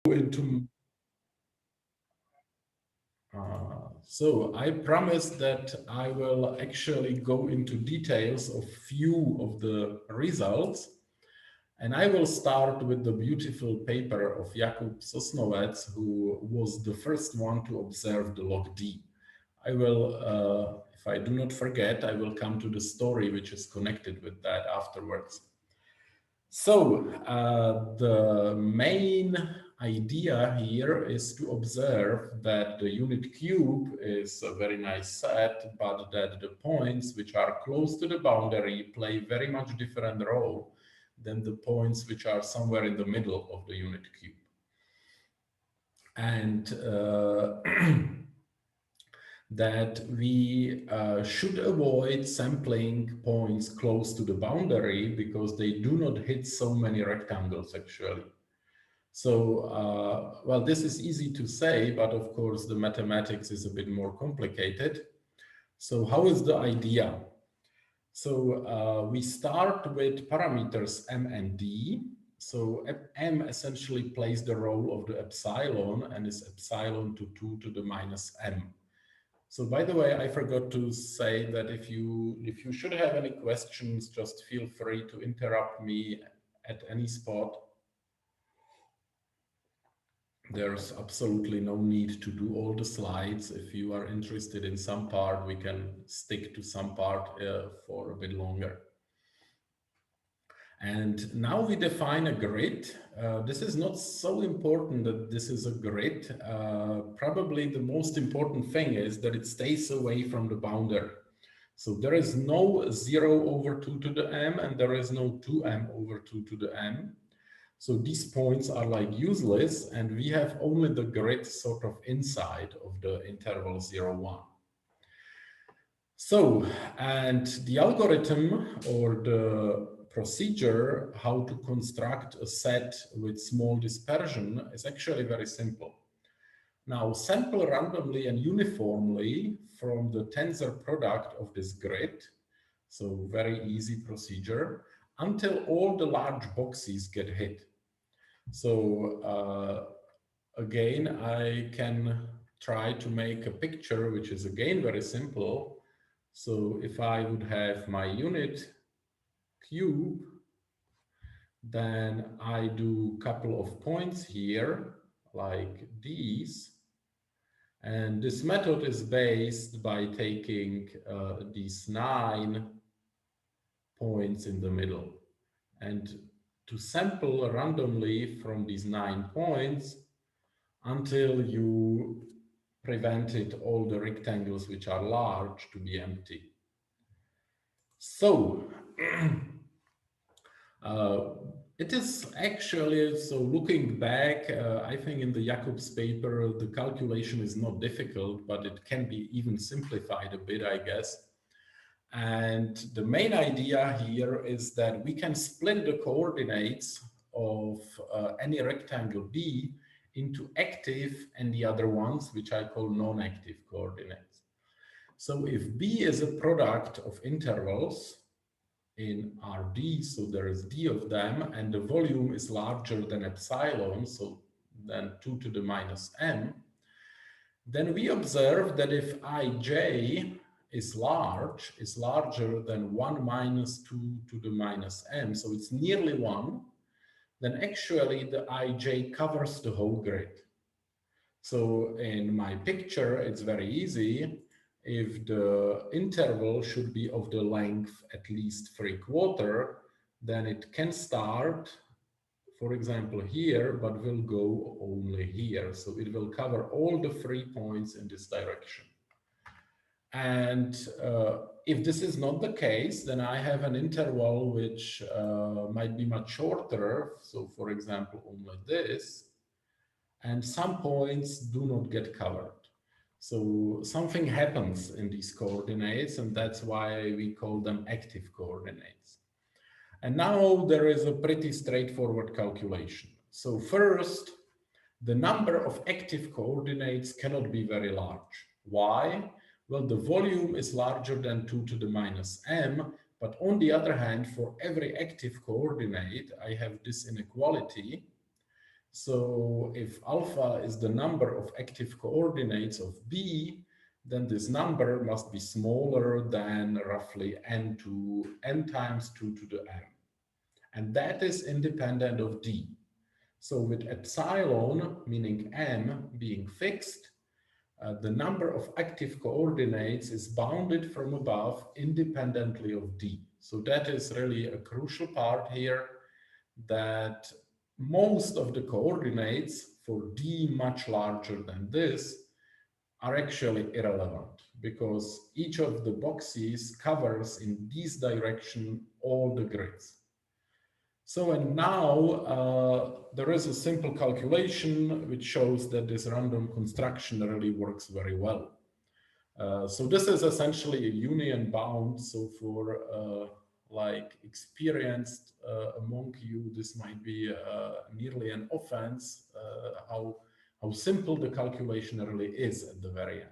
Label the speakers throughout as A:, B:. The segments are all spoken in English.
A: into so I promise that I will actually go into details of few of the results, and I will start with the beautiful paper of Jakub Sosnowec, who was the first one to observe the log D. I will, if I do not forget, I will come to the story which is connected with that afterwards. So the main idea here is to observe that the unit cube is a very nice set, but that the points which are close to the boundary play very much different role than the points which are somewhere in the middle of the unit cube. And that we should avoid sampling points close to the boundary because they do not hit so many rectangles actually. So, well, this is easy to say, but of course the mathematics is a bit more complicated. So how is the idea? So we start with parameters m and d. So m essentially plays the role of the epsilon and is epsilon to 2 to the minus m. So by the way, I forgot to say that if you should have any questions, just feel free to interrupt me at any spot. There's absolutely no need to do all the slides. If you are interested in some part, we can stick to some part for a bit longer. And now we define a grid. This is not so important that this is a grid. Probably the most important thing is that it stays away from the boundary. So there is no 0 over 2 to the m, and there is no 2m over 2 to the m. So these points are like useless, and we have only the grid sort of inside of the interval 0, 1. So, and the algorithm or the procedure how to construct a set with small dispersion is actually very simple. Now, sample randomly and uniformly from the tensor product of this grid, so very easy procedure, until all the large boxes get hit. So again, I can try to make a picture, which is again very simple. So if I would have my unit cube, then I do a couple of points here, like these. And this method is based by taking these 9 points in the middle. And to sample randomly from these 9 points until you prevented all the rectangles which are large to be empty. So it is actually, so looking back, I think in the Jakub's paper, the calculation is not difficult, but it can be even simplified a bit, I guess. And the main idea here is that we can split the coordinates of any rectangle B into active and the other ones, which I call non-active coordinates. So if B is a product of intervals in RD, so there is D of them, and the volume is larger than epsilon, so than 2 to the minus m, then we observe that if Ij is larger than 1 minus 2 to the minus m, so it's nearly 1, then actually the Ij covers the whole grid. So in my picture, it's very easy. If the interval should be of the length at least 3/4, then it can start, for example, here, but will go only here. So it will cover all the 3 points in this direction. And if this is not the case, then I have an interval which might be much shorter. So for example, only this. And some points do not get covered. So something happens in these coordinates, and that's why we call them active coordinates. And now there is a pretty straightforward calculation. So first, the number of active coordinates cannot be very large. Why? Well, the volume is larger than 2 to the minus m, but on the other hand, for every active coordinate, I have this inequality So if alpha is the number of active coordinates of B, then this number must be smaller than roughly n times 2 to the m. And that is independent of D. So with epsilon, meaning m, being fixed, the number of active coordinates is bounded from above independently of D. So that is really a crucial part here, that most of the coordinates for D much larger than this are actually irrelevant, because each of the boxes covers in this direction all the grids. So, and now there is a simple calculation which shows that this random construction really works very well. So this is essentially a union bound. So for like experienced among you, this might be nearly an offense, how simple the calculation really is at the very end.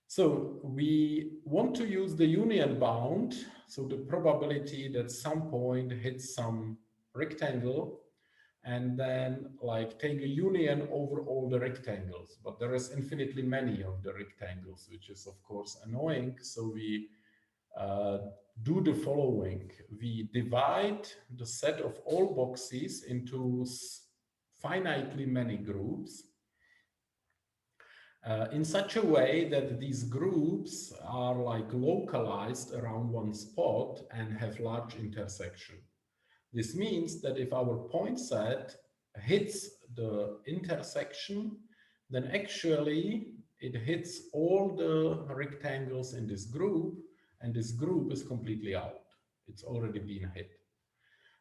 A: So we want to use the union bound, so the probability that some point hits some rectangle, and then like take a union over all the rectangles. But there is infinitely many of the rectangles, which is of course annoying. So we uh, do the following. We divide the set of all boxes into finitely many groups, in such a way that these groups are like localized around one spot and have large intersection. This means that if our point set hits the intersection, then actually it hits all the rectangles in this group, and this group is completely out. It's already been hit.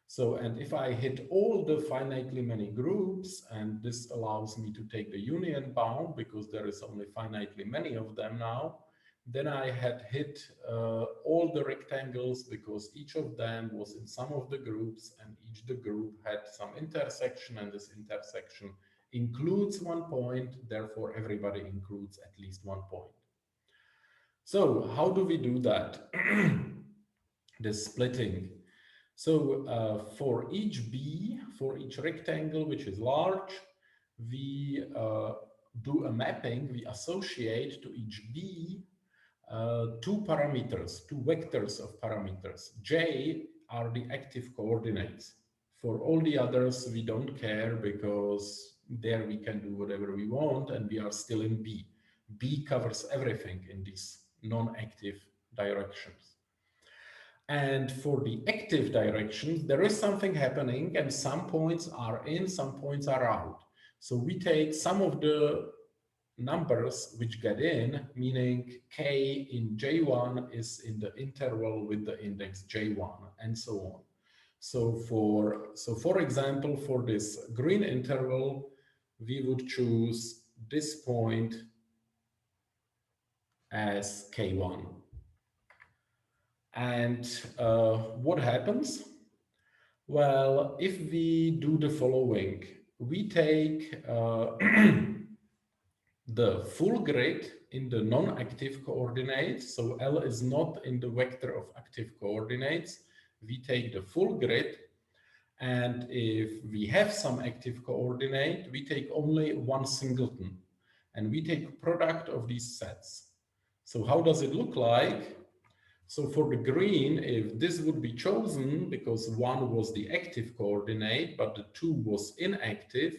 A: So, and if I hit all the finitely many groups, and this allows me to take the union bound because there is only finitely many of them now, then I had hit all the rectangles because each of them was in some of the groups, and each the group had some intersection, and this intersection includes one point, therefore everybody includes at least one point. So how do we do that? This splitting. So for each B, for each rectangle which is large, we do a mapping, we associate to each B two parameters, two vectors of parameters. J are the active coordinates. For all the others, we don't care because there we can do whatever we want and we are still in B. B covers everything in these non-active directions. And for the active directions, there is something happening and some points are in, some points are out. So we take some of the numbers which get in, meaning k in J1 is in the interval with the index J1 and so on. So for example, for this green interval, we would choose this point as K1. And what happens? Well, if we do the following, we take the full grid in the non-active coordinates. So L is not in the vector of active coordinates. We take the full grid. And if we have some active coordinate, we take only one singleton. And we take product of these sets. So how does it look like? So for the green, if this would be chosen because 1 was the active coordinate, but the 2 was inactive,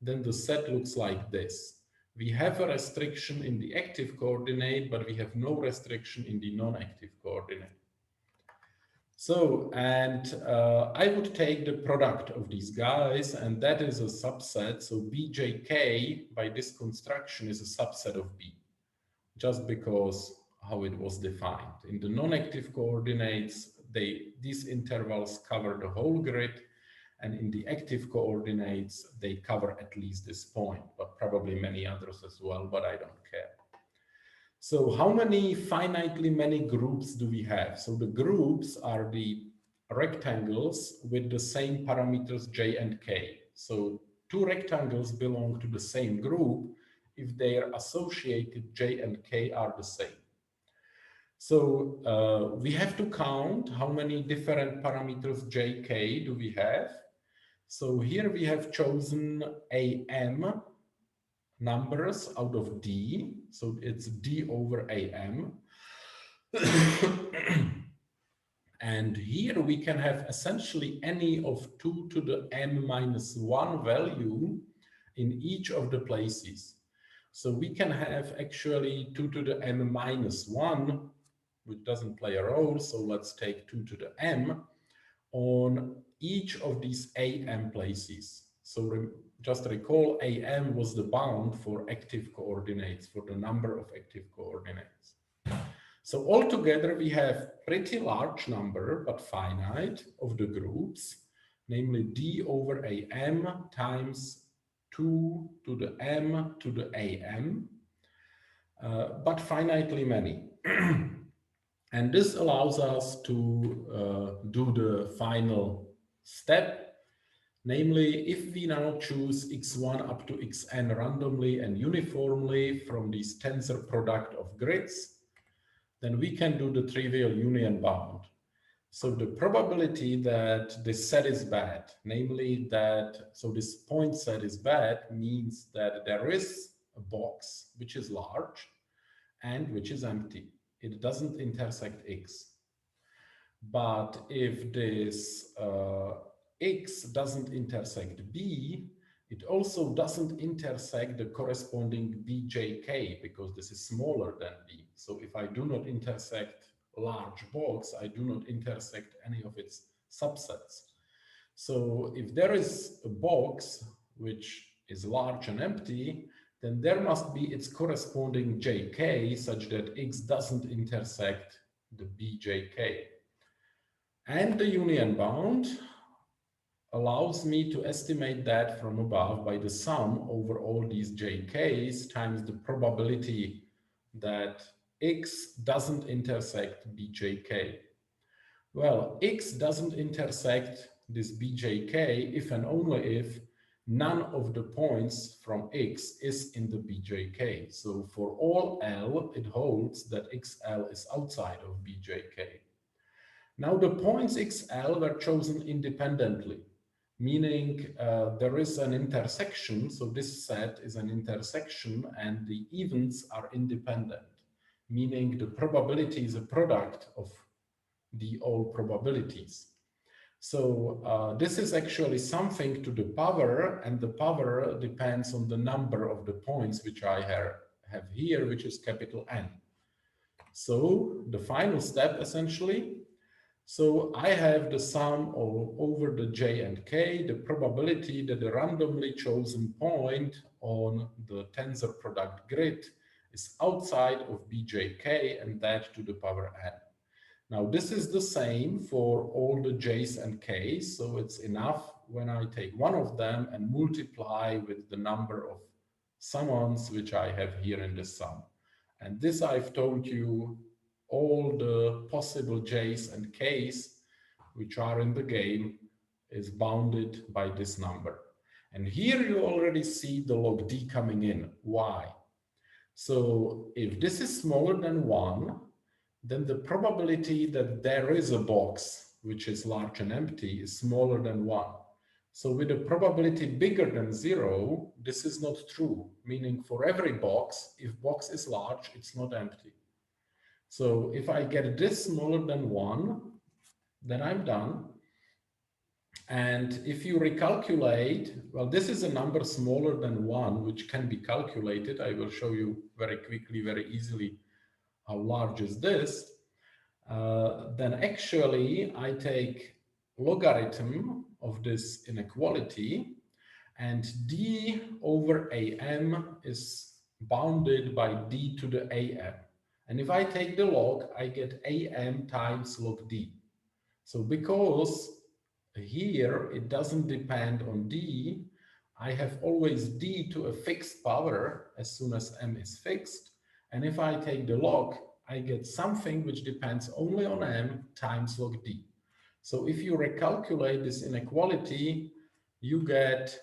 A: then the set looks like this. We have a restriction in the active coordinate, but we have no restriction in the non-active coordinate. So, and I would take the product of these guys, and that is a subset. So bjk by this construction is a subset of B, just because how it was defined. In the non-active coordinates, these intervals cover the whole grid, and in the active coordinates, they cover at least this point, but probably many others as well, but I don't care. So how many finitely many groups do we have? So the groups are the rectangles with the same parameters J and K. So two rectangles belong to the same group if their associated J and K are the same. So we have to count how many different parameters J, K do we have. So here we have chosen AM numbers out of D. So it's D over AM. And here we can have essentially any of 2 to the m minus 1 value in each of the places. So we can have actually 2 to the m minus 1, which doesn't play a role. So let's take 2 to the m on each of these AM places. So just recall AM was the bound for active coordinates, for the number of active coordinates. So altogether, we have pretty large number, but finite, of the groups, namely D over AM times 2 to the M to the AM, but finitely many. And this allows us to do the final step. Namely, if we now choose x1 up to xn randomly and uniformly from this tensor product of grids, then we can do the trivial union bound. So the probability that this set is bad, namely that, so this point set is bad, means that there is a box which is large and which is empty. It doesn't intersect X. But if this X doesn't intersect B, it also doesn't intersect the corresponding BJK because this is smaller than B. So if I do not intersect large box, I do not intersect any of its subsets. So if there is a box which is large and empty, then there must be its corresponding JK such that X doesn't intersect the BJK. And the union bound allows me to estimate that from above by the sum over all these JKs times the probability that X doesn't intersect BJK. Well, X doesn't intersect this BJK if and only if none of the points from X is in the BJK. So for all L, it holds that XL is outside of BJK. Now the points XL were chosen independently, meaning there is an intersection. So this set is an intersection and the events are independent, meaning the probability is a product of the all probabilities. So this is actually something to the power, and the power depends on the number of the points which I have here, which is capital N. So the final step essentially, so I have the sum over the j and k, the probability that the randomly chosen point on the tensor product grid is outside of bjk, and that to the power n. Now this is the same for all the j's and k's, so it's enough when I take one of them and multiply with the number of summons which I have here in this sum. And this I've told you, all the possible j's and k's which are in the game is bounded by this number. And here you already see the log d coming in. Why? So if this is smaller than 1, then the probability that there is a box which is large and empty is smaller than 1. So with a probability bigger than 0, this is not true, meaning for every box, if box is large, it's not empty. So if I get this smaller than 1, then I'm done. And if you recalculate, well, this is a number smaller than 1, which can be calculated. I will show you very quickly, very easily, how large is this. Then actually I take logarithm of this inequality, and d over am is bounded by d to the am. And if I take the log, I get am times log d. So because here it doesn't depend on d, I have always d to a fixed power as soon as m is fixed. And if I take the log, I get something which depends only on m times log d. So if you recalculate this inequality, you get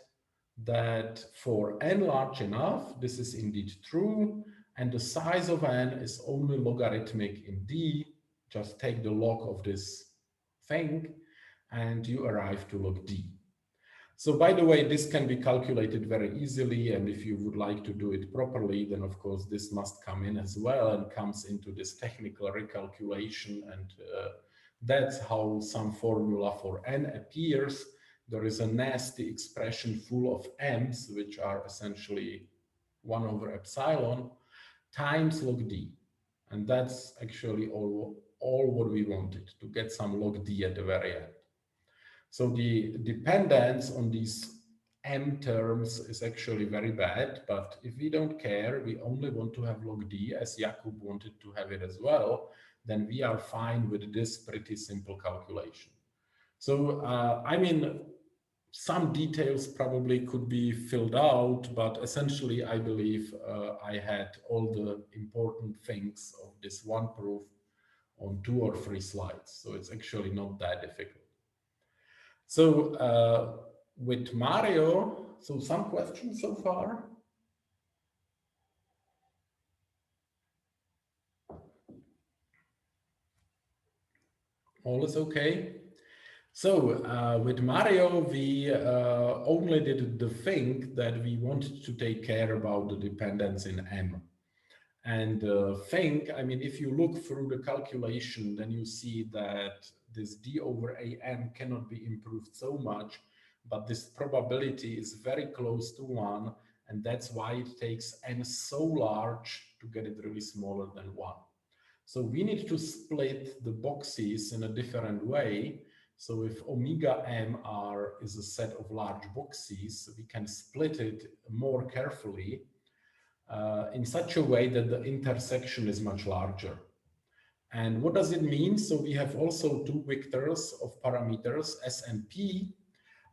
A: that for n large enough, this is indeed true, and the size of n is only logarithmic in d. Just take the log of this thing, and you arrive to log d. So by the way, this can be calculated very easily. And if you would like to do it properly, then of course this must come in as well and comes into this technical recalculation. And that's how some formula for n appears. There is a nasty expression full of m's, which are essentially 1 over epsilon times log d. And that's actually all what we wanted, to get some log d at the very end. So the dependence on these m terms is actually very bad, but if we don't care, we only want to have log d as Jakub wanted to have it as well, then we are fine with this pretty simple calculation. So, I mean, some details probably could be filled out, but essentially I believe I had all the important things of this one proof on 2 or 3 slides. So it's actually not that difficult. So with Mario, so some questions so far? All is okay. So with Mario, we only did the thing that we wanted to take care about the dependence in M. And thing, I mean, if you look through the calculation, then you see that this d over am cannot be improved so much, but this probability is very close to 1, and that's why it takes n so large to get it really smaller than 1. So we need to split the boxes in a different way. So if omega m is a set of large boxes, we can split it more carefully in such a way that the intersection is much larger. And what does it mean? So we have also two vectors of parameters, s and p,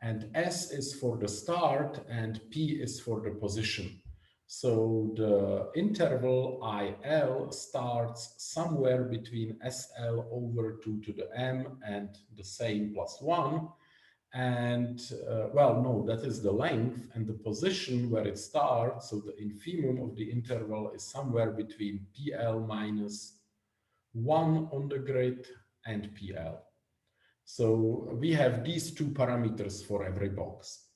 A: and s is for the start and p is for the position. So the interval IL starts somewhere between SL over 2 to the m and the same plus 1. And well, no, that is the length, and the position where it starts, so the infimum of the interval is somewhere between PL minus 1 on the grid and PL. So we have these two parameters for every box.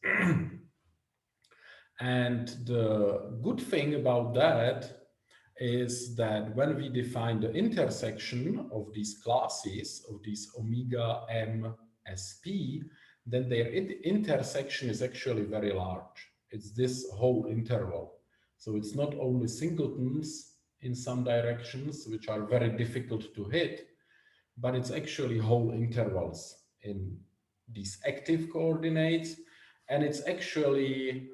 A: And the good thing about that is that when we define the intersection of these classes, of these omega m sp, then their intersection is actually very large. It's this whole interval. So it's not only singletons in some directions, which are very difficult to hit, but it's actually whole intervals in these active coordinates. And it's actually,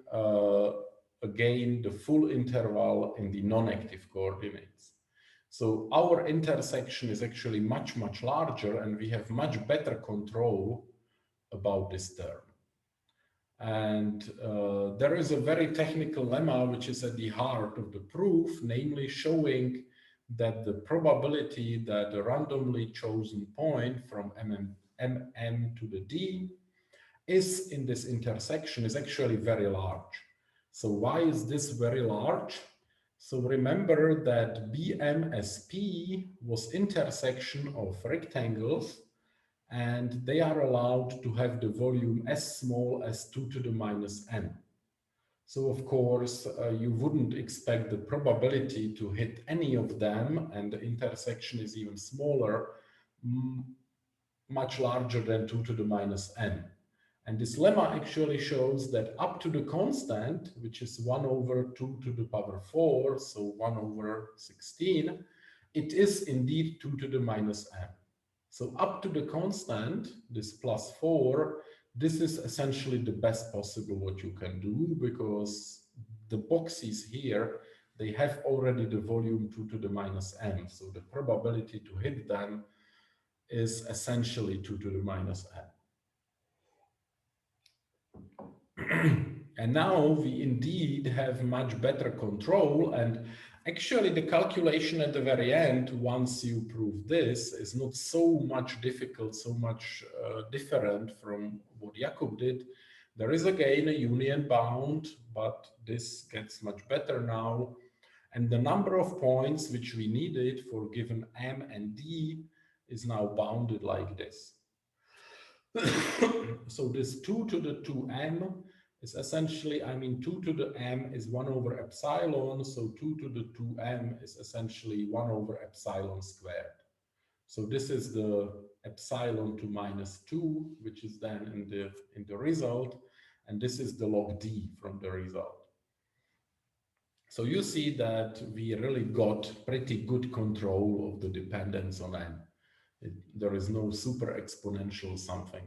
A: again, the full interval in the non-active coordinates. So our intersection is actually much, much larger, and we have much better control about this term. And there is a very technical lemma which is at the heart of the proof, namely showing that the probability that a randomly chosen point from mm to the d is in this intersection is actually very large. So why is this very large? So remember that BMSP was intersection of rectangles, and they are allowed to have the volume as small as 2 to the minus n. So of course, you wouldn't expect the probability to hit any of them, and the intersection is even smaller, much larger than 2 to the minus n. And this lemma actually shows that up to the constant, which is 1 over 2 to the power 4, so 1 over 16, it is indeed 2 to the minus n. So up to the constant, this plus 4, this is essentially the best possible what you can do, because the boxes here, they have already the volume 2 to the minus n. So the probability to hit them is essentially 2 to the minus n. And now we indeed have much better control, and actually the calculation at the very end, once you prove this, is not so much difficult, so much different from what Jakub did. There is again a union bound, but this gets much better now. And the number of points which we needed for given m and d is now bounded like this. So this 2 to the 2m is essentially, I mean, 2 to the m is 1 over epsilon, so 2 to the 2m is essentially 1 over epsilon squared. So this is the epsilon to minus 2, which is then in the result, and this is the log d from the result. So you see that we really got pretty good control of the dependence on n. There is no super exponential something.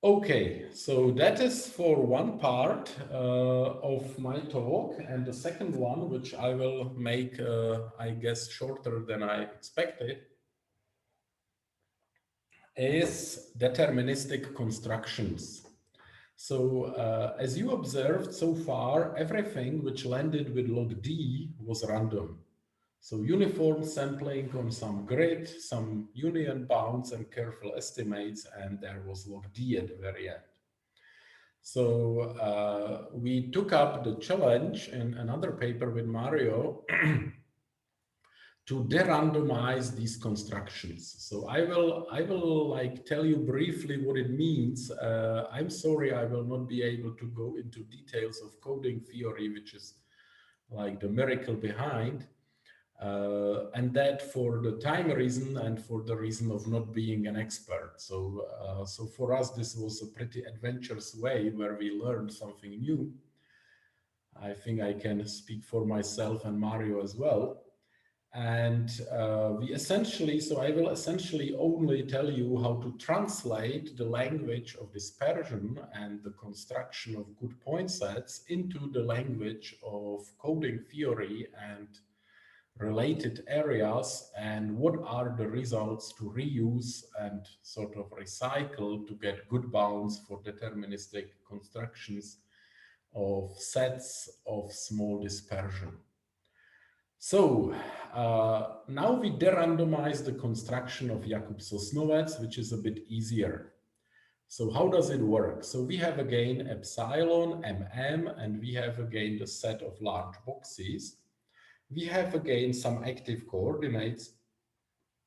A: Okay, so that is for one part of my talk, and the second one, which I will make, I guess, shorter than I expected, is deterministic constructions. So as you observed so far, everything which landed with log D was random. So uniform sampling on some grid, some union bounds and careful estimates, and there was log D at the very end. So we took up the challenge in another paper with Mario to de-randomize these constructions. So I will like tell you briefly what it means. I'm sorry, I will not be able to go into details of coding theory, which is like the miracle behind. And that for the time reason and for the reason of not being an expert. So for us, this was a pretty adventurous way where we learned something new. I think I can speak for myself and Mario as well. And so I will essentially only tell you how to translate the language of dispersion and the construction of good point sets into the language of coding theory and related areas, and what are the results to reuse and sort of recycle to get good bounds for deterministic constructions of sets of small dispersion. So now we de-randomize the construction of Jakub-Sosnovec, which is a bit easier. So how does it work? So we have again epsilon, mm, and we have again the set of large boxes. We have again some active coordinates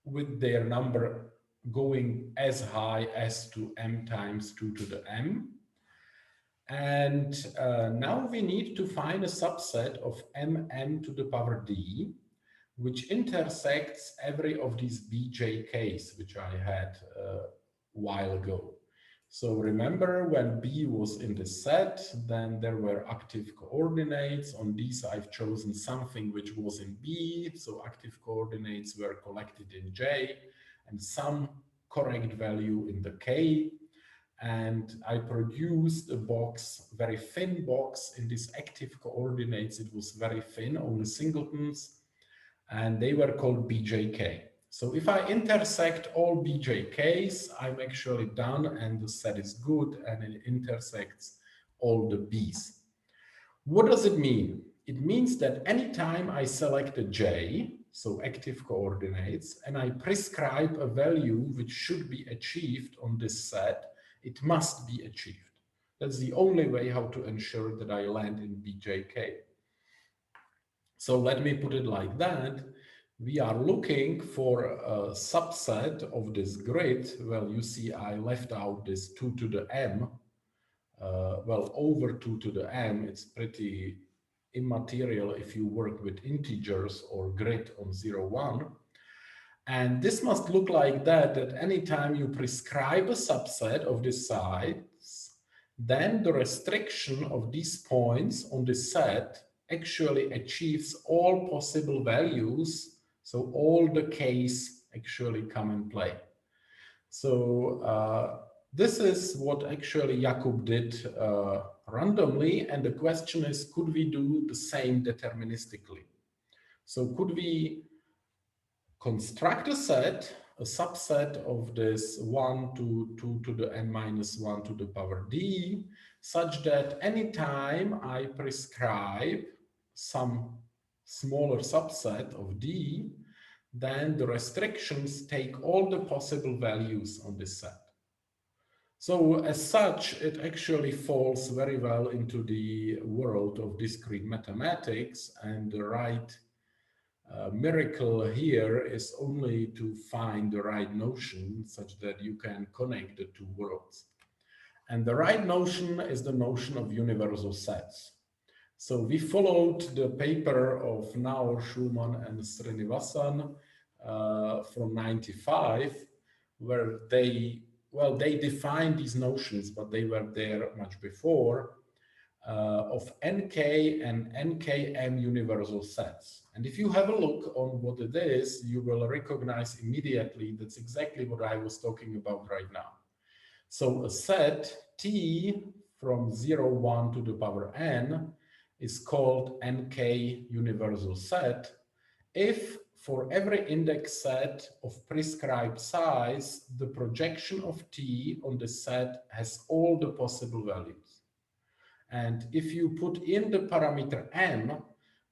A: with their number going as high as to m times 2 to the m. And now we need to find a subset of mm to the power d, which intersects every of these bjk's, which I had a while ago. So remember, when B was in the set, then there were active coordinates. On these, I've chosen something which was in B. So active coordinates were collected in J and some correct value in the K. And I produced a box, very thin box. In these active coordinates, it was very thin, only singletons, and they were called bjk. So if I intersect all bjk's, I'm actually done and the set is good and it intersects all the b's. What does it mean? It means that anytime I select a j, so active coordinates, and I prescribe a value which should be achieved on this set, it must be achieved. That's the only way how to ensure that I land in bjk. So let me put it like that. We are looking for a subset of this grid. Well, you see, I left out this 2 to the m. Well, over 2 to the m, it's pretty immaterial if you work with integers or grid on 0, 1. And this must look like that anytime you prescribe a subset of these sides, then the restriction of these points on the set actually achieves all possible values. So all the k's actually come in play. So this is what actually Jakub did randomly. And the question is, could we do the same deterministically? So could we construct a set, a subset of this 1 to 2 to the n minus 1 to the power d, such that anytime I prescribe some smaller subset of d, then the restrictions take all the possible values on this set. So as such, it actually falls very well into the world of discrete mathematics, and the right miracle here is only to find the right notion such that you can connect the two worlds. And the right notion is the notion of universal sets. So we followed the paper of Naor, Schumann, and Srinivasan from 95, where they defined these notions, but they were there much before, of NK and NKM universal sets. And if you have a look on what it is, you will recognize immediately that's exactly what I was talking about right now. So a set T from 0, 1 to the power n is called NK universal set if for every index set of prescribed size, the projection of T on the set has all the possible values. And if you put in the parameter m,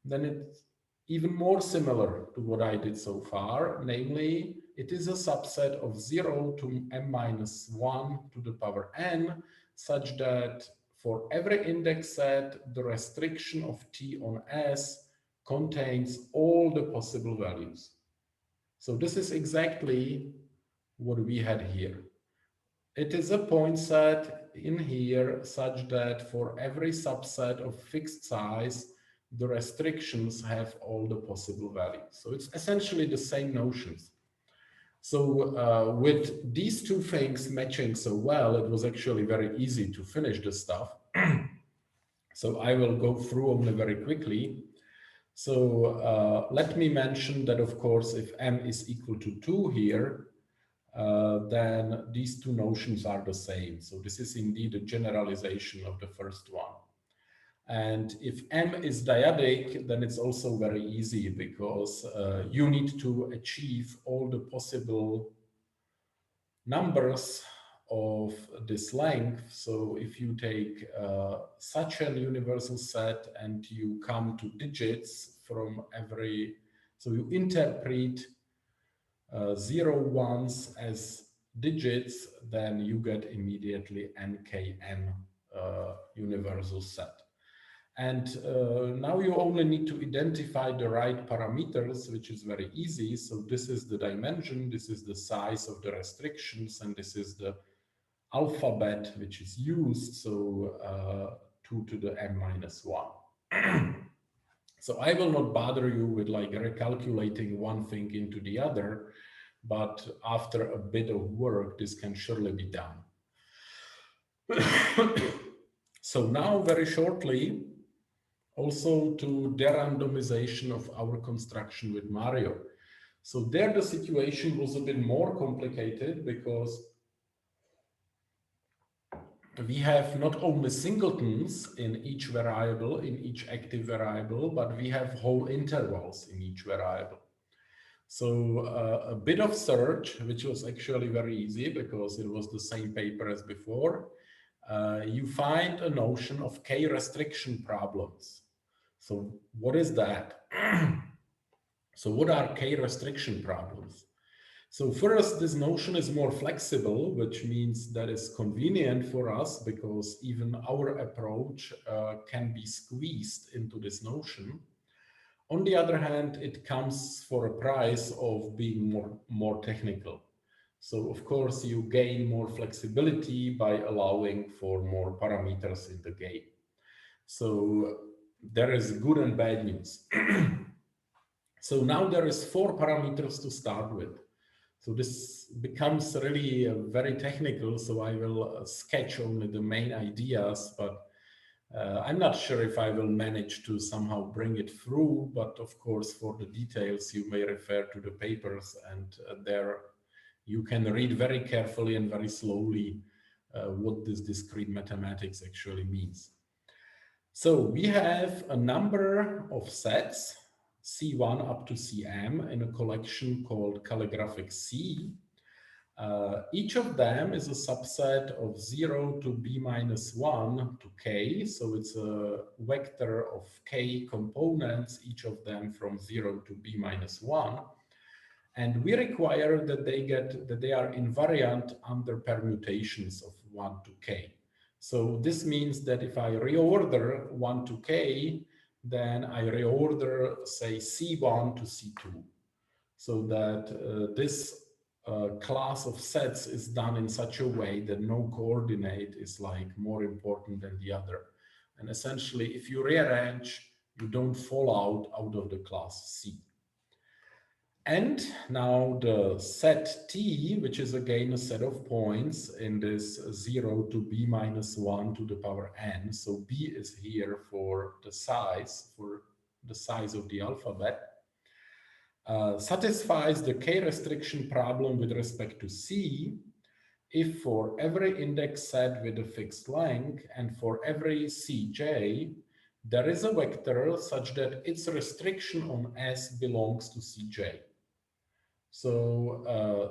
A: then it's even more similar to what I did so far, namely, it is a subset of 0 to m minus 1 to the power n, such that for every index set, the restriction of T on S contains all the possible values. So this is exactly what we had here. It is a point set in here such that for every subset of fixed size, the restrictions have all the possible values. So it's essentially the same notions. So with these two things matching so well, it was actually very easy to finish the stuff. So I will go through only very quickly. So let me mention that, of course, if m is equal to 2 here, then these two notions are the same. So this is indeed a generalization of the first one. And if m is dyadic, then it's also very easy because you need to achieve all the possible numbers of this length. So if you take such an universal set and you come to digits from every, so you interpret 0 ones as digits, then you get immediately NKM universal set. And now you only need to identify the right parameters, which is very easy. So this is the dimension, this is the size of the restrictions, and this is the alphabet which is used, so 2 to the m minus 1. So I will not bother you with like recalculating one thing into the other, but after a bit of work, this can surely be done. So now very shortly, also to de-randomization of our construction with Mario. So there the situation was a bit more complicated because we have not only singletons in each variable, in each active variable, but we have whole intervals in each variable. So a bit of search, which was actually very easy because it was the same paper as before. You find a notion of K restriction problems. So what is that? So what are K restriction problems? So first, this notion is more flexible, which means that is convenient for us because even our approach can be squeezed into this notion. On the other hand, it comes for a price of being more technical. So of course, you gain more flexibility by allowing for more parameters in the game. So there is good and bad news. So now there is 4 parameters to start with. So this becomes really very technical, so I will sketch only the main ideas, but I'm not sure if I will manage to somehow bring it through, but of course, for the details, you may refer to the papers, and there you can read very carefully and very slowly what this discrete mathematics actually means. So we have a number of sets, C1 up to Cm, in a collection called calligraphic C. Each of them is a subset of 0 to b minus 1 to k. So it's a vector of k components, each of them from 0 to b minus 1. And we require that they are invariant under permutations of 1 to k. So this means that if I reorder 1 to k, then I reorder, say, C1 to C2, so that this class of sets is done in such a way that no coordinate is like more important than the other. And essentially, if you rearrange, you don't fall out of the class C. And now the set T, which is again a set of points in this 0 to b minus 1 to the power n. So b is here for the size of the alphabet, satisfies the k restriction problem with respect to C if for every index set with a fixed length and for every Cj, there is a vector such that its restriction on S belongs to Cj. So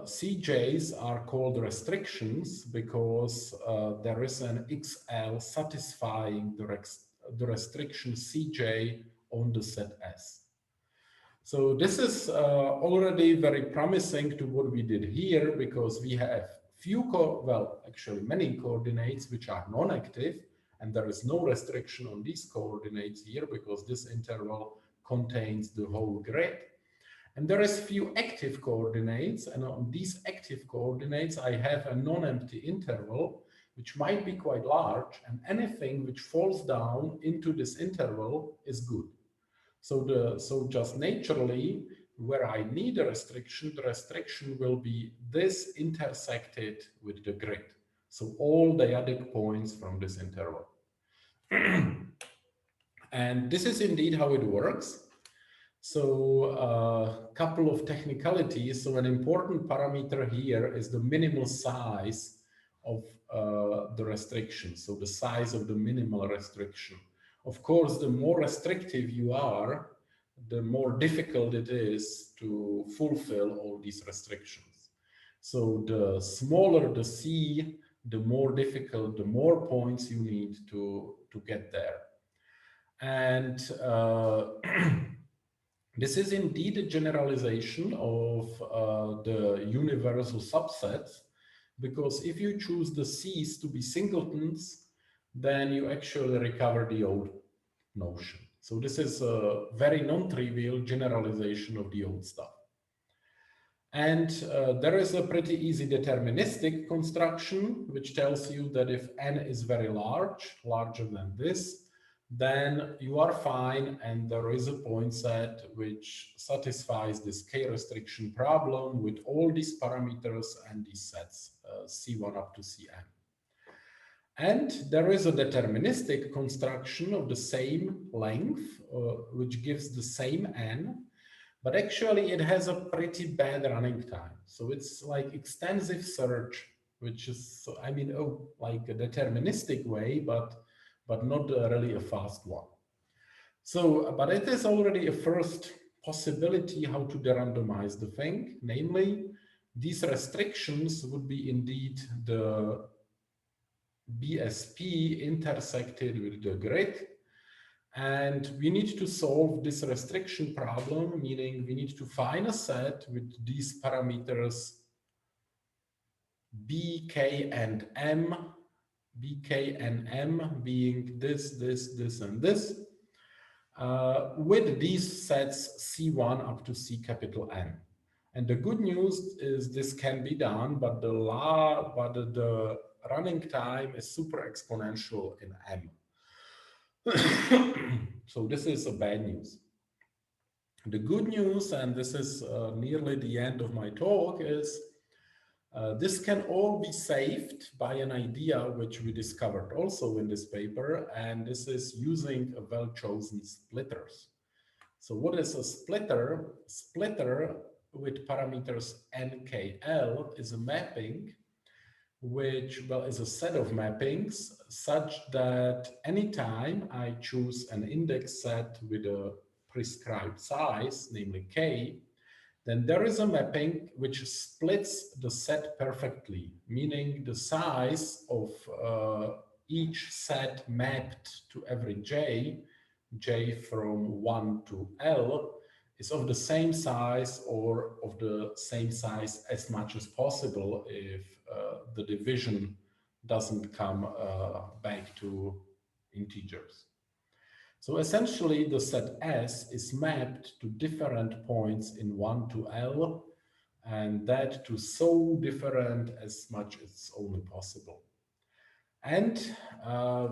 A: CJs are called restrictions because there is an XL satisfying the restriction CJ on the set S. So this is already very promising to what we did here, because we have actually many coordinates which are non-active, and there is no restriction on these coordinates here because this interval contains the whole grid. And there is few active coordinates, and on these active coordinates I have a non-empty interval which might be quite large, and anything which falls down into this interval is good. So just naturally, where I need a restriction, the restriction will be this intersected with the grid. So all dyadic points from this interval. And this is indeed how it works. So a couple of technicalities. So an important parameter here is the minimal size of the restriction. So the size of the minimal restriction. Of course, the more restrictive you are, the more difficult it is to fulfill all these restrictions. So the smaller the C, the more difficult, the more points you need to get there. And this is indeed a generalization of the universal subsets, because if you choose the C's to be singletons, then you actually recover the old notion. So this is a very non-trivial generalization of the old stuff. And there is a pretty easy deterministic construction, which tells you that if n is very large, larger than this, then you are fine, and there is a point set which satisfies this k restriction problem with all these parameters and these sets, C1 up to Cn. And there is a deterministic construction of the same length, which gives the same n, but actually it has a pretty bad running time. So it's like extensive search, which is, I mean, like a deterministic way, but not really a fast one. So, but it is already a first possibility how to de-randomize the thing. Namely, these restrictions would be indeed the BSP intersected with the grid. And we need to solve this restriction problem, meaning we need to find a set with these parameters B, K, and M, B, K, and M being this, and this, with these sets C1 up to C capital N. And the good news is this can be done, but the running time is super exponential in M. So this is a bad news. The good news, and this is nearly the end of my talk, is this can all be saved by an idea which we discovered also in this paper, and this is using a well-chosen splitters. So what is a splitter? Splitter with parameters nkl is a mapping which, well, is a set of mappings such that anytime I choose an index set with a prescribed size, namely k, then there is a mapping which splits the set perfectly, meaning the size of each set mapped to every j from 1 to L, is of the same size or of the same size as much as possible if the division doesn't come back to integers. So essentially, the set S is mapped to different points in 1 to L, and that to so different as much as only possible. And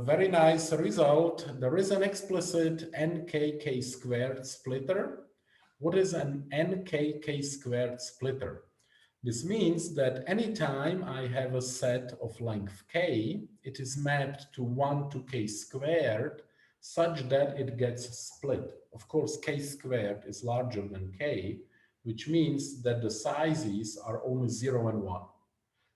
A: very nice result. There is an explicit nkk squared splitter. What is an nkk squared splitter? This means that anytime I have a set of length k, it is mapped to 1 to k squared such that it gets split. Of course, k squared is larger than k, which means that the sizes are only 0 and 1.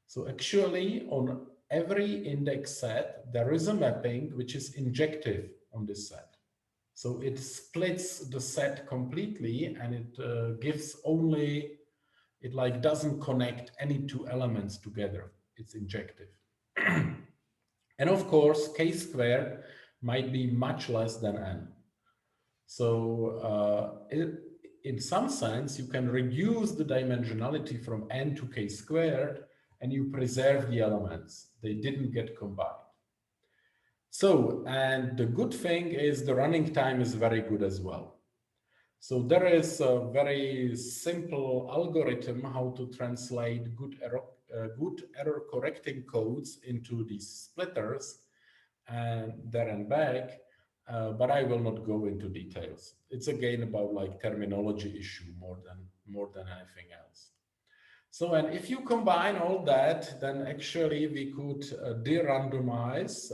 A: So actually, on every index set, there is a mapping which is injective on this set. So it splits the set completely, and it gives only, it like doesn't connect any two elements together. It's injective. And of course, k squared might be much less than n. So in some sense, you can reduce the dimensionality from n to k squared, and you preserve the elements. They didn't get combined. So, and the good thing is the running time is very good as well. So there is a very simple algorithm how to translate good error correcting codes into these splitters and there and back. But I will not go into details. It's again about like terminology issue more than anything else. So, and if you combine all that, then actually we could de-randomize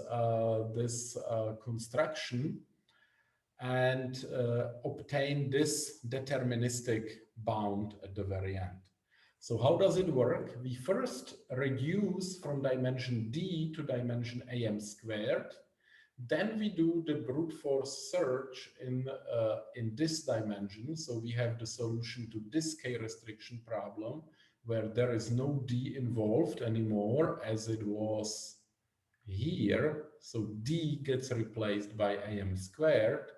A: this construction and obtain this deterministic bound at the very end. So how does it work? We first reduce from dimension d to dimension am squared. Then we do the brute force search in this dimension. So we have the solution to this k restriction problem where there is no d involved anymore as it was here. So d gets replaced by am squared.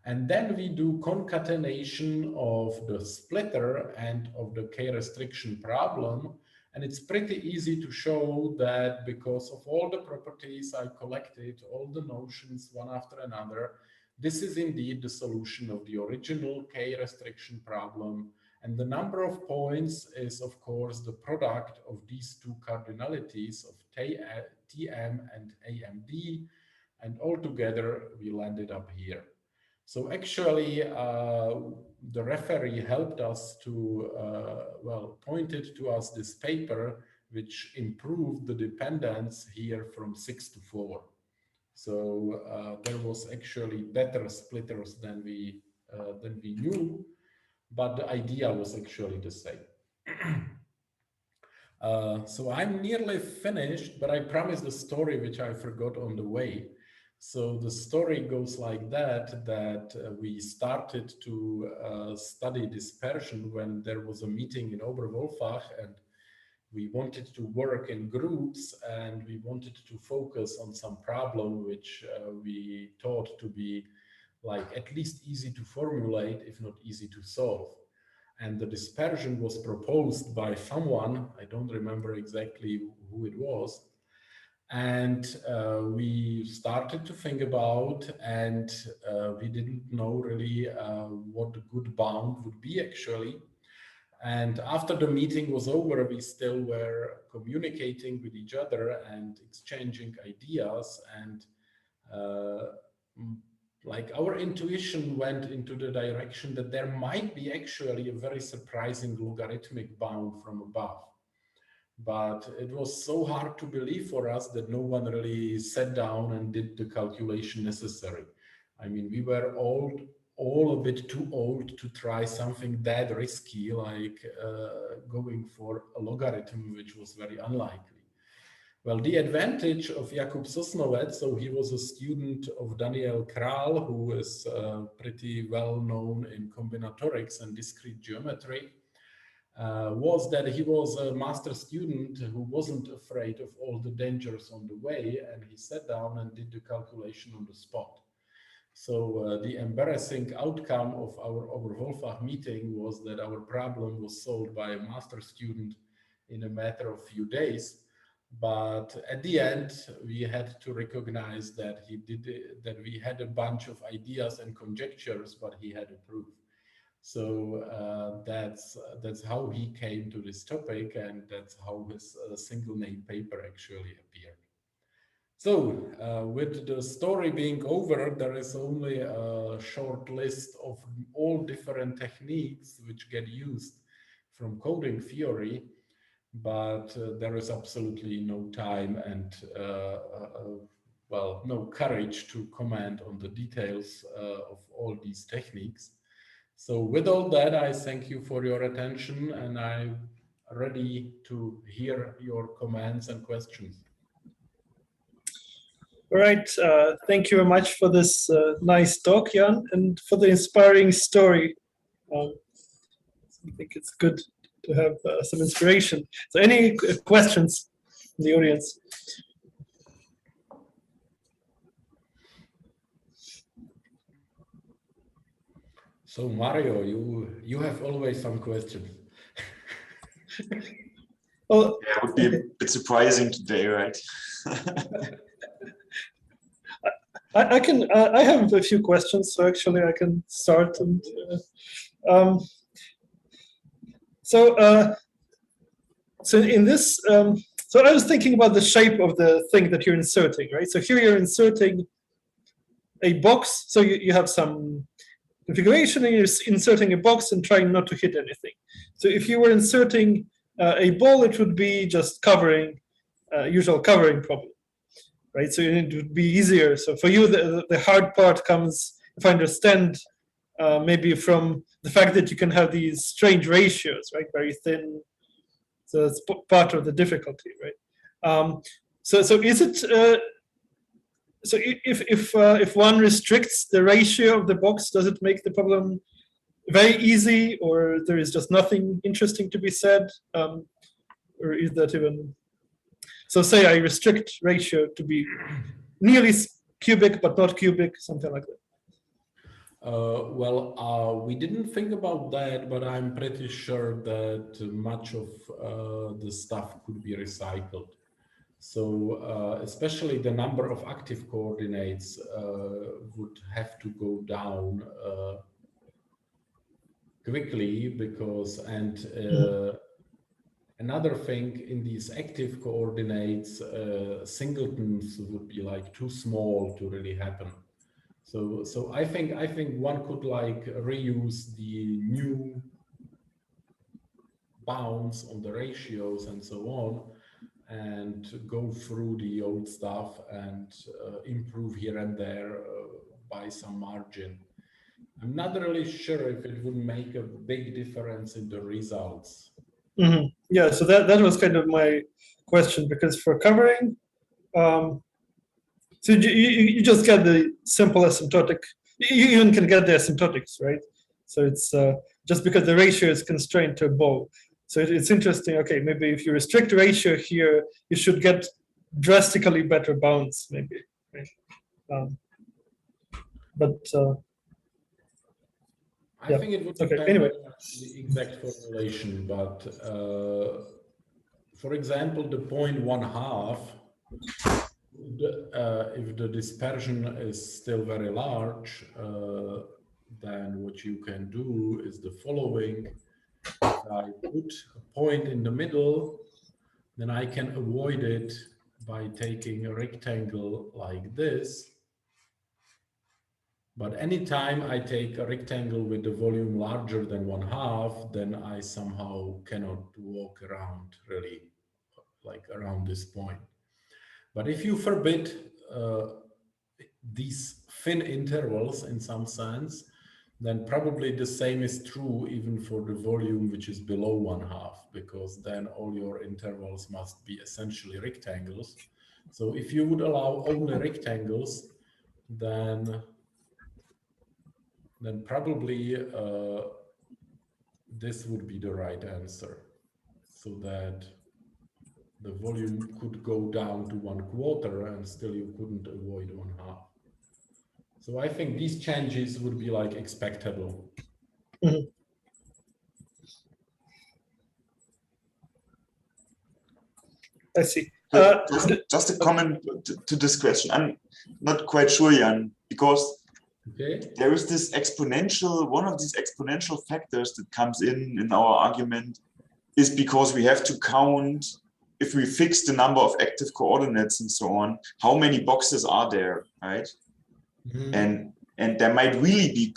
A: And then we do concatenation of the splitter and of the k restriction problem. And it's pretty easy to show that because of all the properties I collected, all the notions one after another, this is indeed the solution of the original k restriction problem. And the number of points is, of course, the product of these two cardinalities of Tm and AMD. And altogether, we landed up here. So actually, the referee helped us to, well, pointed to us this paper, which improved the dependence here from 6 to 4. So there was actually better splitters than we knew, but the idea was actually the same. So I'm nearly finished, but I promised a story which I forgot on the way. So the story goes like that we started to study dispersion when there was a meeting in Oberwolfach, and we wanted to work in groups, and we wanted to focus on some problem which we thought to be like at least easy to formulate, if not easy to solve. And the dispersion was proposed by someone, I don't remember exactly who it was, and we started to think about, and we didn't know really what the good bound would be actually. And after the meeting was over, we still were communicating with each other and exchanging ideas, and uh, like our intuition went into the direction that there might be actually a very surprising logarithmic bound from above. But it was so hard to believe for us that no one really sat down and did the calculation necessary. I mean, we were all a bit too old to try something that risky, like going for a logarithm, which was very unlikely. Well, the advantage of Jakub Sosnowec, so he was a student of Daniel Kral, who is pretty well known in combinatorics and discrete geometry, was that he was a master student who wasn't afraid of all the dangers on the way, and he sat down and did the calculation on the spot. So the embarrassing outcome of our Oberwolfach meeting was that our problem was solved by a master student in a matter of few days. But at the end, we had to recognize that that we had a bunch of ideas and conjectures, but he had a proof. So that's how he came to this topic, and that's how his single name paper actually appeared. So with the story being over, there is only a short list of all different techniques which get used from coding theory, but there is absolutely no time and well, no courage to comment on the details of all these techniques. So with all that, I thank you for your attention, and I'm ready to hear your comments and questions.
B: All right, thank you very much for this nice talk, Jan, and for the inspiring story. I think it's good to have some inspiration. So any questions in the audience?
A: So Mario, you have always some questions.
B: Well,
C: yeah, it would be a bit surprising today, right?
B: I can. I have a few questions, so actually I can start. And so in this, so I was thinking about the shape of the thing that you're inserting, right? So here you're inserting a box. So you have some configuration, and you're inserting a box and trying not to hit anything. So if you were inserting a ball, it would be just covering, usual covering problem. Right, so it would be easier. So for you, the hard part comes, if I understand, maybe from the fact that you can have these strange ratios, right? Very thin. So that's part of the difficulty, right? So is it? So if one restricts the ratio of the box, does it make the problem very easy, or there is just nothing interesting to be said, or is that even? So say I restrict ratio to be nearly cubic, but not cubic, something like that.
A: Well, we didn't think about that, but I'm pretty sure that much of the stuff could be recycled. So especially the number of active coordinates would have to go down quickly because, another thing, in these active coordinates, singletons would be like too small to really happen. So I think one could like reuse the new bounds on the ratios and so on, and go through the old stuff and improve here and there by some margin. I'm not really sure if it would make a big difference in the results.
B: Mm-hmm. Yeah, so that was kind of my question, because for covering, so you just get the simple asymptotic, you even can get the asymptotics, right? So it's just because the ratio is constrained to a ball. So it's interesting, okay, maybe if you restrict ratio here, you should get drastically better bounds, maybe, right? But
A: I think it would depend
B: anyway.
A: on the exact formulation, but for example, the 0.1/2, if the dispersion is still very large, then what you can do is the following. If I put a point in the middle, then I can avoid it by taking a rectangle like this. But anytime I take a rectangle with the volume larger than 1/2, then I somehow cannot walk around really, like around this point. But if you forbid these thin intervals in some sense, then probably the same is true even for the volume which is below 1/2, because then all your intervals must be essentially rectangles. So if you would allow only rectangles, then probably this would be the right answer, so that the volume could go down to 1/4 and still you couldn't avoid 1/2. So I think these changes would be like expectable.
B: Mm-hmm. I see.
C: But just a comment to this question. I'm not quite sure, Jan, because there is this exponential, one of these exponential factors that comes in our argument is because we have to count, if we fix the number of active coordinates and so on, how many boxes are there, right? And there might really be,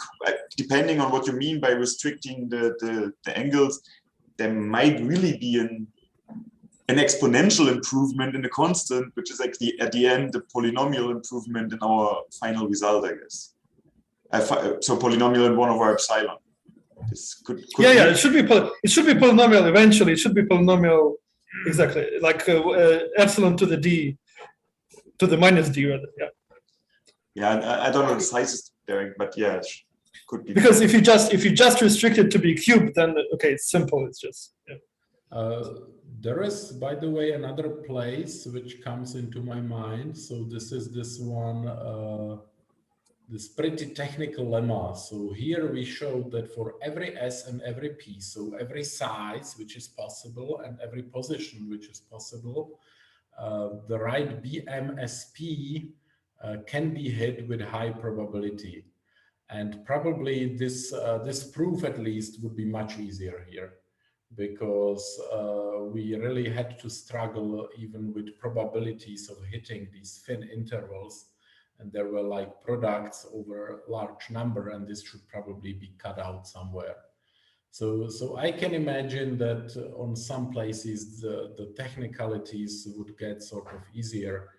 C: depending on what you mean by restricting the angles, there might really be an exponential improvement in the constant, which is like at the end the polynomial improvement in our final result, I guess. So polynomial in 1 over epsilon. This could
B: yeah, it should be polynomial eventually. It should be polynomial exactly like epsilon to the d to the minus d rather. Yeah.
C: Yeah, I don't know the sizes, Derek, but yeah, it could be.
B: Because if you just restrict it to be cubed, then okay, it's simple. It's just. Yeah.
A: There is, by the way, another place which comes into my mind. So this is this one, this pretty technical lemma. So here we show that for every S and every P, so every size which is possible and every position which is possible, the right BMSP can be hit with high probability. And probably this proof at least would be much easier here, because we really had to struggle even with probabilities of hitting these thin intervals, and there were like products over a large number, and this should probably be cut out somewhere. So I can imagine that on some places the technicalities would get sort of easier,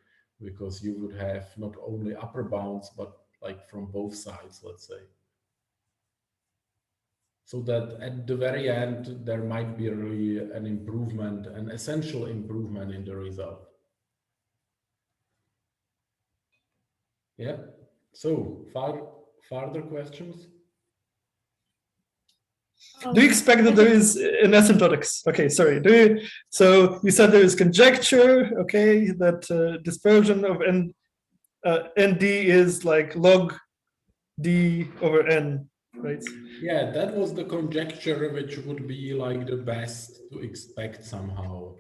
A: because you would have not only upper bounds but like from both sides, let's say. So that at the very end, there might be really an improvement, an essential improvement in the result. Yeah. So further questions?
B: Do you expect that there is an asymptotics? Okay, sorry. So you said there is conjecture, okay, that dispersion of nd is like log d over n, right?
A: Yeah, that was the conjecture which would be like the best to expect somehow.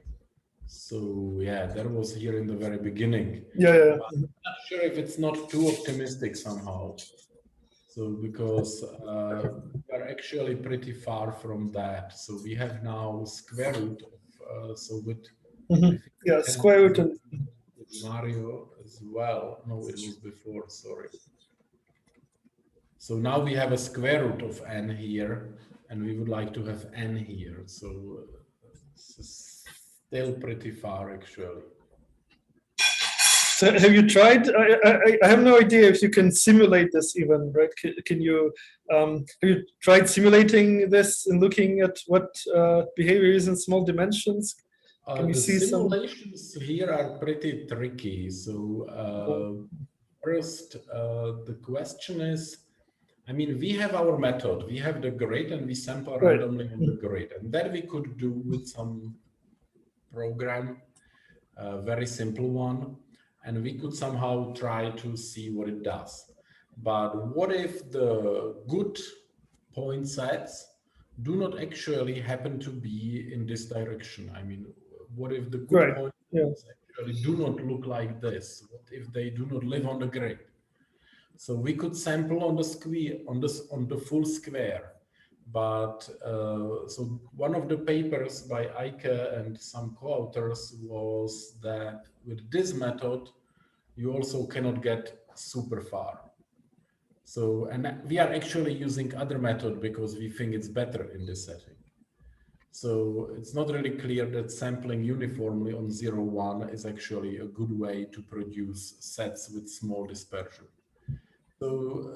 A: So yeah, that was here in the very beginning.
B: Yeah.
A: I'm not sure if it's not too optimistic somehow. So because we are actually pretty far from that. So we have now square root of, so with
B: yeah, square root and
A: with Mario as well. No, it was before, sorry. So now we have a square root of n here, and we would like to have n here. So this is still pretty far, actually.
B: So have you tried? I have no idea if you can simulate this even, right? Can you, have you tried simulating this and looking at what behavior is in small dimensions? Can you see some?
A: The simulations here are pretty tricky. So first, the question is, I mean, we have our method. We have the grid, and we sample randomly on the grid. And that we could do with some program, a very simple one. And we could somehow try to see what it does. But what if the good point sets do not actually happen to be in this direction? I mean, what if the good point sets actually do not look like this? What if they do not live on the grid? So we could sample on the square, on the full square. But so one of the papers by Eike and some co-authors was that with this method, you also cannot get super far. So, and we are actually using other method because we think it's better in this setting. So it's not really clear that sampling uniformly on 0, 1 is actually a good way to produce sets with small dispersion. So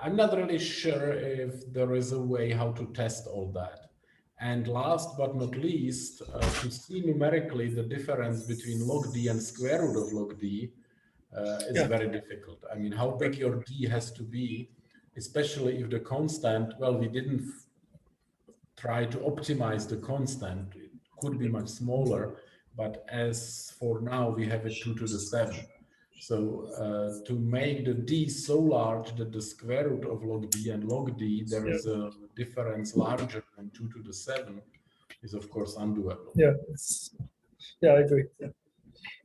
A: I'm not really sure if there is a way how to test all that. And last but not least, to see numerically the difference between log d and square root of log d is very difficult. I mean, how big your d has to be, especially if the constant, well, we didn't try to optimize the constant. It could be much smaller, but as for now, we have it 2 to the 7. So to make the d so large that the square root of log d and log d, there is a difference larger than 2 to the 7 is of course undoable.
B: Yeah, I agree. Yeah.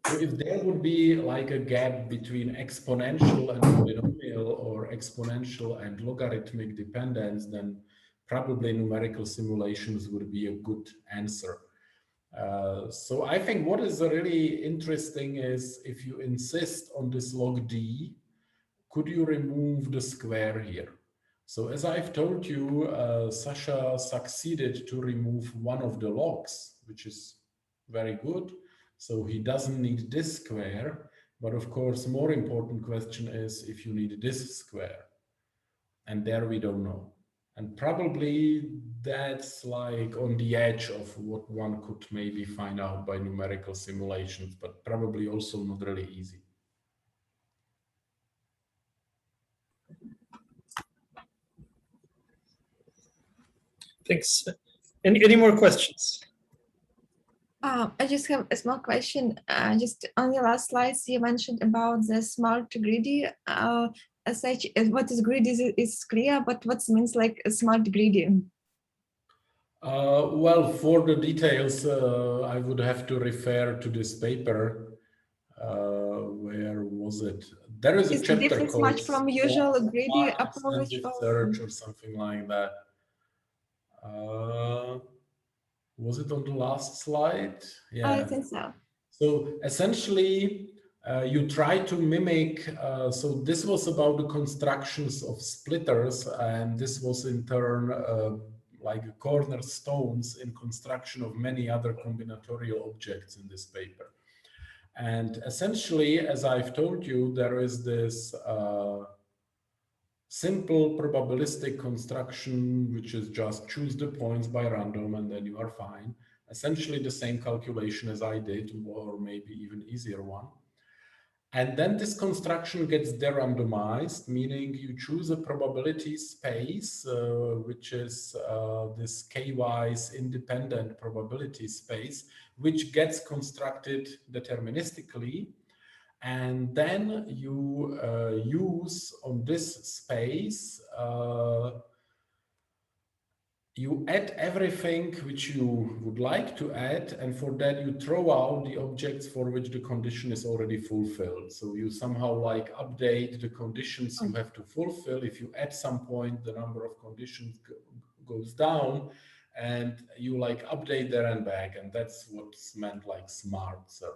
A: So if there would be like a gap between exponential and polynomial or exponential and logarithmic dependence, then probably numerical simulations would be a good answer. So I think what is really interesting is if you insist on this log D, could you remove the square here? So as I've told you, Sasha succeeded to remove one of the logs, which is very good. So he doesn't need this square, but of course, more important question is if you need this square. And there we don't know. And probably that's like on the edge of what one could maybe find out by numerical simulations, but probably also not really easy.
B: Thanks. Any more questions?
D: I just have a small question. Just on your last slides, you mentioned about the smart greedy. As such, what is greedy is clear, but what means like a smart greedy?
A: Well, for the details, I would have to refer to this paper. Where was it? There is a chapter
D: difference
A: called
D: much from usual greedy approach
A: search or something like that. Was it on the last slide? Yeah,
D: I think so.
A: So essentially, you try to mimic. So this was about the constructions of splitters, and this was in turn like cornerstones in construction of many other combinatorial objects in this paper. And essentially, as I've told you, there is this simple probabilistic construction, which is just choose the points by random and then you are fine. Essentially the same calculation as I did, or maybe even easier one. And then this construction gets de-randomized, meaning you choose a probability space, which is this k-wise independent probability space, which gets constructed deterministically. And then you use on this space, you add everything which you would like to add, and for that you throw out the objects for which the condition is already fulfilled. So you somehow like update the conditions you have to fulfill. If you at some point the number of conditions goes down, and you like update there and back, and that's what's meant like smart search.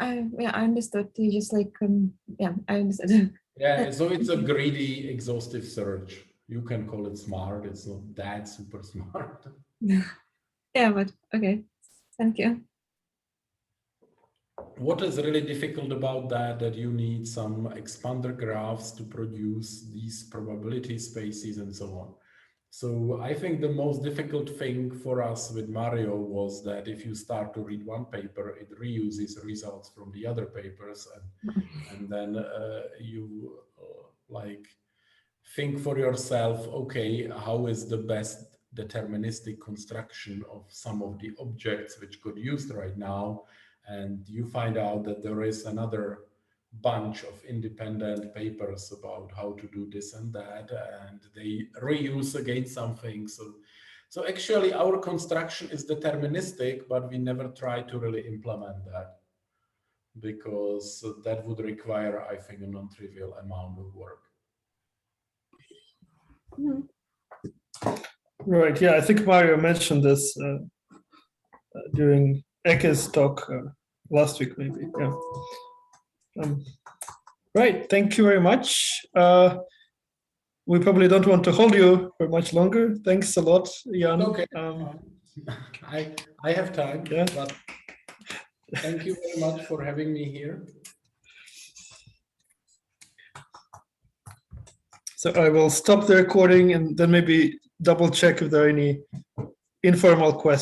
D: I understood. You just like I understood.
A: Yeah, so it's a greedy, exhaustive search. You can call it smart. It's not that super smart.
D: Yeah, but okay. Thank you.
A: What is really difficult about that you need some expander graphs to produce these probability spaces and so on. So I think the most difficult thing for us with Mario was that if you start to read one paper, it reuses results from the other papers, and then you like think for yourself, okay, how is the best deterministic construction of some of the objects which could used right now, and you find out that there is another bunch of independent papers about how to do this and that, and they reuse again something. So actually our construction is deterministic, but we never try to really implement that, because that would require, I think, a non-trivial amount of work.
B: Right, yeah, I think Mario mentioned this during Eke's talk last week, maybe, yeah. Right, thank you very much. We probably don't want to hold you for much longer. Thanks a lot, Jan.
A: Okay, I have time,
B: yeah.
A: But thank you very much for having me here.
B: So I will stop the recording and then maybe double check if there are any informal questions.